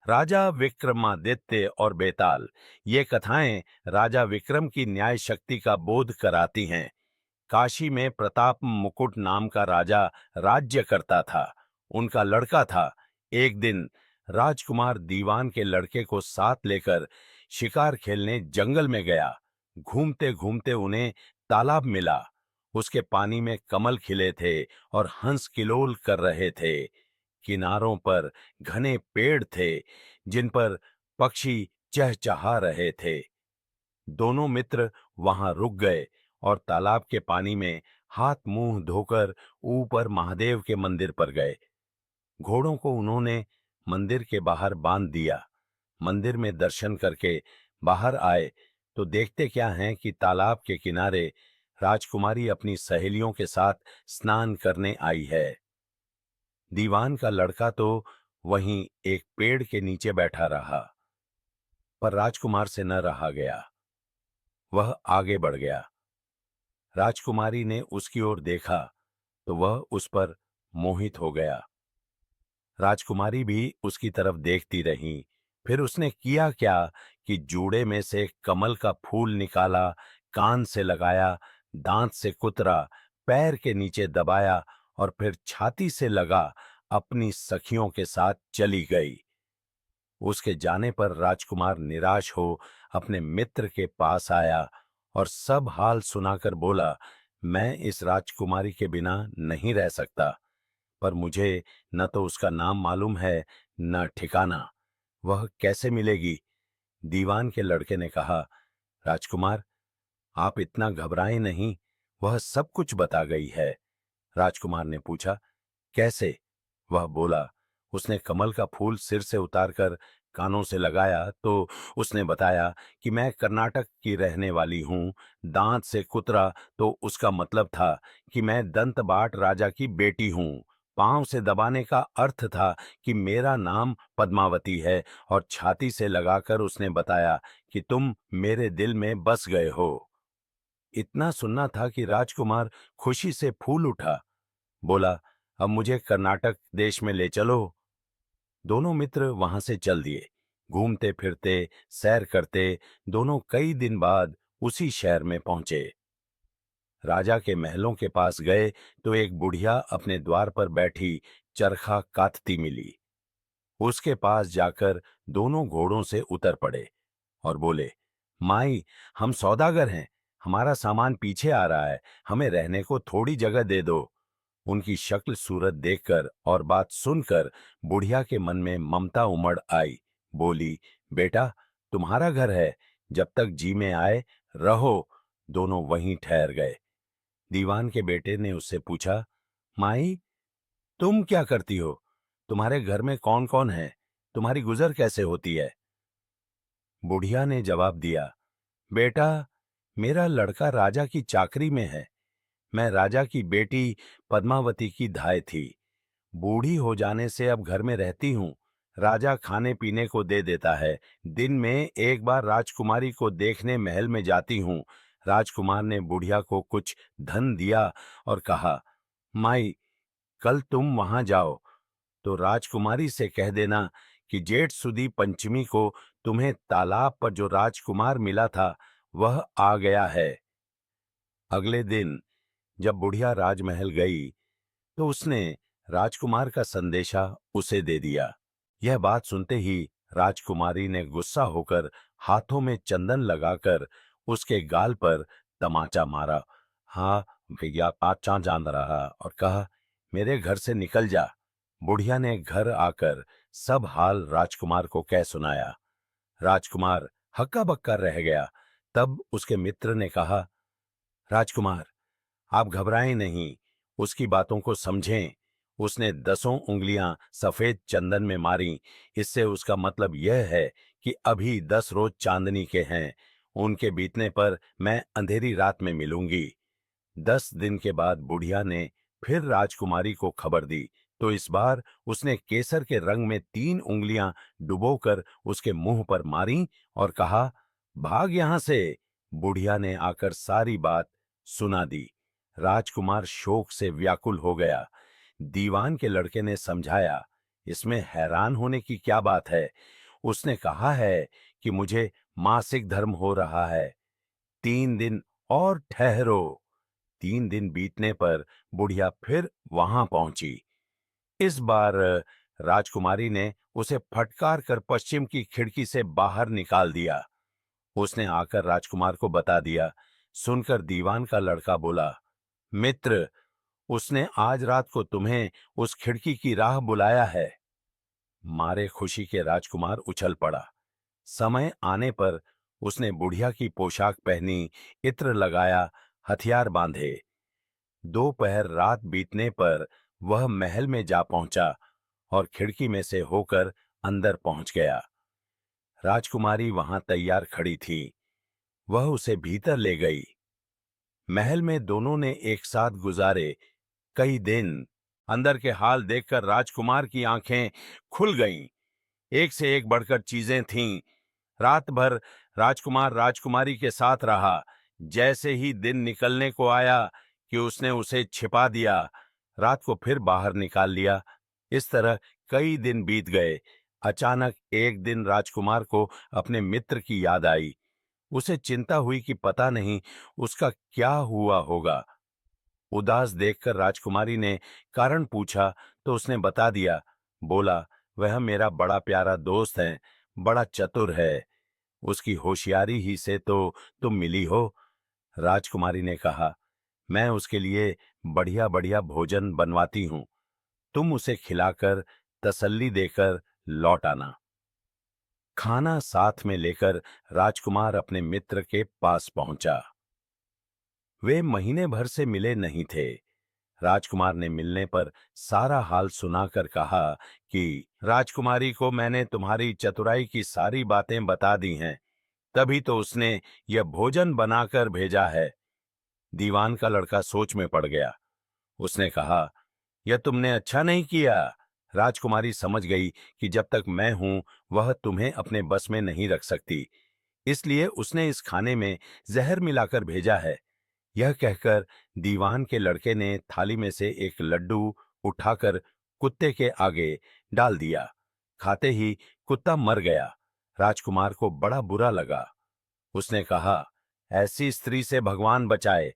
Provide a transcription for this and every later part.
राजा विक्रमादित्य और बेताल। ये कथाएं राजा विक्रम की न्याय शक्ति का बोध कराती हैं। काशी में प्रताप मुकुट नाम का राजा राज्य करता था। उनका लड़का था। एक दिन राजकुमार दीवान के लड़के को साथ लेकर शिकार खेलने जंगल में गया। घूमते घूमते उन्हें तालाब मिला। उसके पानी में कमल खिले थे और हंस किलोल कर रहे थे। किनारों पर घने पेड़ थे जिन पर पक्षी चहचहा रहे थे। दोनों मित्र वहां रुक गए और तालाब के पानी में हाथ मुंह धोकर ऊपर महादेव के मंदिर पर गए। घोड़ों को उन्होंने मंदिर के बाहर बांध दिया। मंदिर में दर्शन करके बाहर आए तो देखते क्या हैं कि तालाब के किनारे राजकुमारी अपनी सहेलियों के साथ स्नान करने आई है। दीवान का लड़का तो वहीं एक पेड़ के नीचे बैठा रहा, पर राजकुमार से न रहा गया। वह आगे बढ़ गया। राजकुमारी ने उसकी ओर देखा तो वह उस पर मोहित हो गया। राजकुमारी भी उसकी तरफ देखती रही। फिर उसने किया क्या कि जूड़े में से कमल का फूल निकाला, कान से लगाया, दांत से कुतरा, पैर के नीचे दबाया और फिर छाती से लगा अपनी सखियों के साथ चली गई। उसके जाने पर राजकुमार निराश हो अपने मित्र के पास आया और सब हाल सुनाकर बोला, मैं इस राजकुमारी के बिना नहीं रह सकता, पर मुझे न तो उसका नाम मालूम है न ठिकाना। वह कैसे मिलेगी? दीवान के लड़के ने कहा, राजकुमार, आप इतना घबराएं नहीं, वह सब कुछ बता गई है। राजकुमार ने पूछा, कैसे? वह बोला, उसने कमल का फूल सिर से उतारकर कानों से लगाया तो उसने बताया कि मैं कर्नाटक की रहने वाली हूं। दांत से कुतरा तो उसका मतलब था कि मैं दंतबाट राजा की बेटी हूं। पांव से दबाने का अर्थ था कि मेरा नाम पद्मावती है और छाती से लगाकर उसने बताया कि तुम मेरे दिल में बस गए हो। इतना सुनना था कि राजकुमार खुशी से फूल उठा। बोला, अब मुझे कर्नाटक देश में ले चलो। दोनों मित्र वहां से चल दिए। घूमते फिरते, सैर करते दोनों कई दिन बाद उसी शहर में पहुंचे। राजा के महलों के पास गए तो एक बुढ़िया अपने द्वार पर बैठी चरखा कातती मिली। उसके पास जाकर दोनों घोड़ों से उतर पड़े और बोले, माई, हम सौदागर हैं, हमारा सामान पीछे आ रहा है, हमें रहने को थोड़ी जगह दे दो। उनकी शक्ल सूरत देखकर और बात सुनकर बुढ़िया के मन में ममता उमड़ आई। बोली, बेटा, तुम्हारा घर है, जब तक जी में आए रहो। दोनों वहीं ठहर गए। दीवान के बेटे ने उससे पूछा, माई, तुम क्या करती हो? तुम्हारे घर में कौन कौन है? तुम्हारी गुजर कैसे होती है? बुढ़िया ने जवाब दिया, बेटा, मेरा लड़का राजा की चाकरी में है। मैं राजा की बेटी पद्मावती की धाय थी। बूढ़ी हो जाने से अब घर में रहती हूँ। राजा खाने पीने को दे देता है। दिन में एक बार राजकुमारी को देखने महल में जाती हूँ। राजकुमार ने बुढ़िया को कुछ धन दिया और कहा, माई, कल तुम वहां जाओ तो राजकुमारी से कह देना कि जेठ सुदी पंचमी को तुम्हें तालाब पर जो राजकुमार मिला था वह आ गया है। अगले दिन जब बुढ़िया राजमहल गई तो उसने राजकुमार का संदेशा उसे दे दिया। यह बात सुनते ही राजकुमारी ने गुस्सा होकर हाथों में चंदन लगाकर उसके गाल पर तमाचा मारा। हाँ, भैया पाचा जान रहा और कहा, मेरे घर से निकल जा। बुढ़िया ने घर आकर सब हाल राजकुमार को कह सुनाया। राजकुमार हक्का बक्का रह गया। तब उसके मित्र ने कहा, राजकुमार, आप घबराएं नहीं, उसकी बातों को समझें। उसने 10 उंगलियां सफेद चंदन में मारी। इससे उसका मतलब यह है कि अभी 10 रोज चांदनी के हैं। उनके बीतने पर मैं अंधेरी रात में मिलूंगी। 10 दिन के बाद बुढ़िया ने फिर राजकुमारी को खबर दी तो इस बार उसने केसर के रंग में 3 उंगलियां डुबोकर उसके मुंह पर मारी और कहा, भाग यहां से। बुढ़िया ने आकर सारी बात सुना दी। राजकुमार शोक से व्याकुल हो गया। दीवान के लड़के ने समझाया, इसमें हैरान होने की क्या बात है? उसने कहा है कि मुझे मासिक धर्म हो रहा है। 3 दिन और ठहरो। 3 दिन बीतने पर बुढ़िया फिर वहां पहुंची। इस बार राजकुमारी ने उसे फटकार कर पश्चिम की खिड़की से बाहर निकाल दिया। उसने आकर राजकुमार को बता दिया। सुनकर दीवान का लड़का बोला, मित्र, उसने आज रात को तुम्हें उस खिड़की की राह बुलाया है। मारे खुशी के राजकुमार उछल पड़ा। समय आने पर उसने बुढ़िया की पोशाक पहनी, इत्र लगाया, हथियार बांधे। दोपहर रात बीतने पर वह महल में जा पहुंचा और खिड़की में से होकर अंदर पहुंच गया। राजकुमारी वहां तैयार खड़ी थी। वह उसे भीतर ले गई। महल में दोनों ने एक साथ गुजारे कई दिन। अंदर के हाल देखकर राजकुमार की आंखें खुल गईं। एक से एक बढ़कर चीजें थीं। रात भर राजकुमार राजकुमारी के साथ रहा। जैसे ही दिन निकलने को आया कि उसने उसे छिपा दिया, रात को फिर बाहर निकाल लिया। इस तरह कई दिन बीत गए। अचानक एक दिन राजकुमार को अपने मित्र की याद आई। उसे चिंता हुई कि पता नहीं उसका क्या हुआ होगा। उदास देखकर राजकुमारी ने कारण पूछा तो उसने बता दिया। बोला, वह मेरा बड़ा प्यारा दोस्त है, बड़ा चतुर है। उसकी होशियारी ही से तो तुम मिली हो। राजकुमारी ने कहा, मैं उसके लिए बढ़िया बढ़िया भोजन बनवाती हूं। तुम उसे खिलाकर तसल्ली देकर लौट आना। खाना साथ में लेकर राजकुमार अपने मित्र के पास पहुंचा। वे महीने भर से मिले नहीं थे। राजकुमार ने मिलने पर सारा हाल सुनाकर कहा कि राजकुमारी को मैंने तुम्हारी चतुराई की सारी बातें बता दी हैं, तभी तो उसने यह भोजन बनाकर भेजा है। दीवान का लड़का सोच में पड़ गया। उसने कहा, यह तुमने अच्छा नहीं किया। राजकुमारी समझ गई कि जब तक मैं हूं वह तुम्हें अपने बस में नहीं रख सकती, इसलिए उसने इस खाने में जहर मिलाकर भेजा है। यह कहकर दीवान के लड़के ने थाली में से एक लड्डू उठाकर कुत्ते के आगे डाल दिया। खाते ही कुत्ता मर गया। राजकुमार को बड़ा बुरा लगा। उसने कहा, ऐसी स्त्री से भगवान बचाए,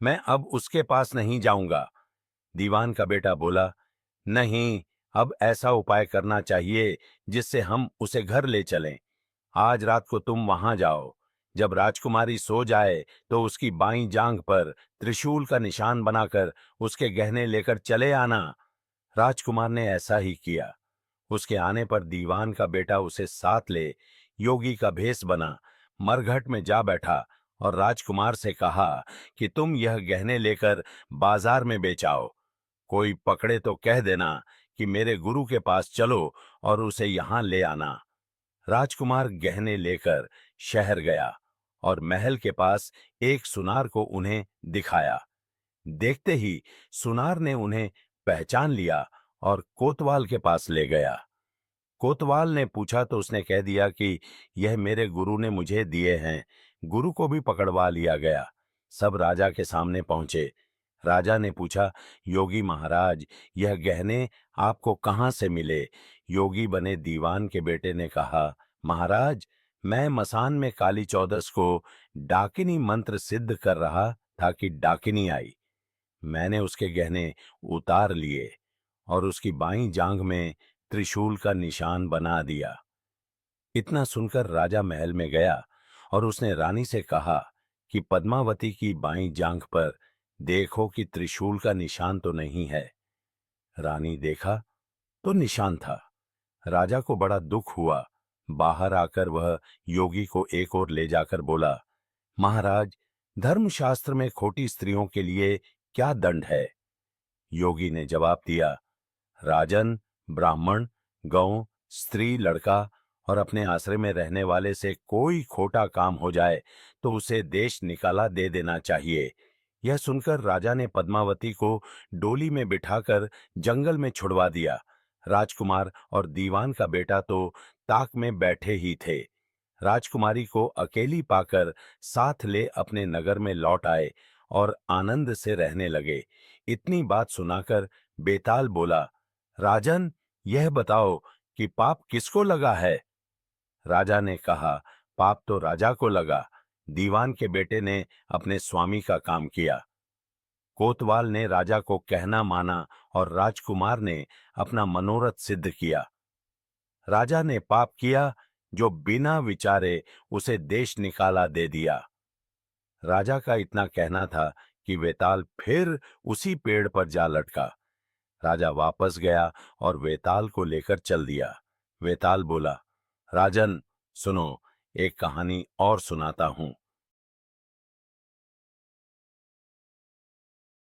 मैं अब उसके पास नहीं जाऊंगा। दीवान का बेटा बोला, नहीं, अब ऐसा उपाय करना चाहिए जिससे हम उसे घर ले चलें। आज रात को तुम वहां जाओ। जब राजकुमारी सो जाए तो उसकी बाईं जांघ पर त्रिशूल का निशान बनाकर उसके गहने लेकर चले आना। राजकुमार ने ऐसा ही किया। उसके आने पर दीवान का बेटा उसे साथ ले योगी का भेष बना, मरघट में जा बैठा और राजकुमार से कहा कि तुम यह गहने लेकर बाजार में बेचाओ। कोई पकड़े तो कह देना कि मेरे गुरु के पास चलो और उसे यहां ले आना। राजकुमार गहने लेकर शहर गया और महल के पास एक सुनार को उन्हें दिखाया। देखते ही सुनार ने उन्हें पहचान लिया और कोतवाल के पास ले गया। कोतवाल ने पूछा तो उसने कह दिया कि यह मेरे गुरु ने मुझे दिए हैं। गुरु को भी पकड़वा लिया गया। सब राजा के सामने पहुंचे। राजा ने पूछा, योगी महाराज, यह गहने आपको कहां से मिले? योगी बने दीवान के बेटे ने कहा, महाराज, मैं मसान में काली चौदस को डाकिनी मंत्र सिद्ध कर रहा था कि डाकिनी आई। मैंने उसके गहने उतार लिए और उसकी बाईं जांघ में त्रिशूल का निशान बना दिया। इतना सुनकर राजा महल में गया और उसने रानी से कहा कि पद्मावती की बाईं जांघ पर देखो कि त्रिशूल का निशान तो नहीं है। रानी देखा तो निशान था। राजा को बड़ा दुख हुआ। बाहर आकर वह योगी को एक ओर ले जाकर बोला, महाराज, धर्मशास्त्र में खोटी स्त्रियों के लिए क्या दंड है? योगी ने जवाब दिया, राजन, ब्राह्मण, गौ, स्त्री, लड़का और अपने आश्रय में रहने वाले से कोई खोटा काम हो जाए तो उसे देश निकाला दे देना चाहिए। यह सुनकर राजा ने पद्मावती को डोली में बिठाकर जंगल में छुड़वा दिया। राजकुमार और दीवान का बेटा तो ताक में बैठे ही थे। राजकुमारी को अकेली पाकर साथ ले अपने नगर में लौट आए और आनंद से रहने लगे। इतनी बात सुनाकर बेताल बोला, राजन, यह बताओ कि पाप किसको लगा है? राजा ने कहा, पाप तो राजा को लगा, दीवान के बेटे ने अपने स्वामी का काम किया। कोतवाल ने राजा को कहना माना और राजकुमार ने अपना मनोरथ सिद्ध किया। राजा ने पाप किया, जो बिना विचारे उसे देश निकाला दे दिया। राजा का इतना कहना था कि वेताल फिर उसी पेड़ पर जा लटका। राजा वापस गया और वेताल को लेकर चल दिया। वेताल बोला, राजन सुनो, एक कहानी और सुनाता हूं।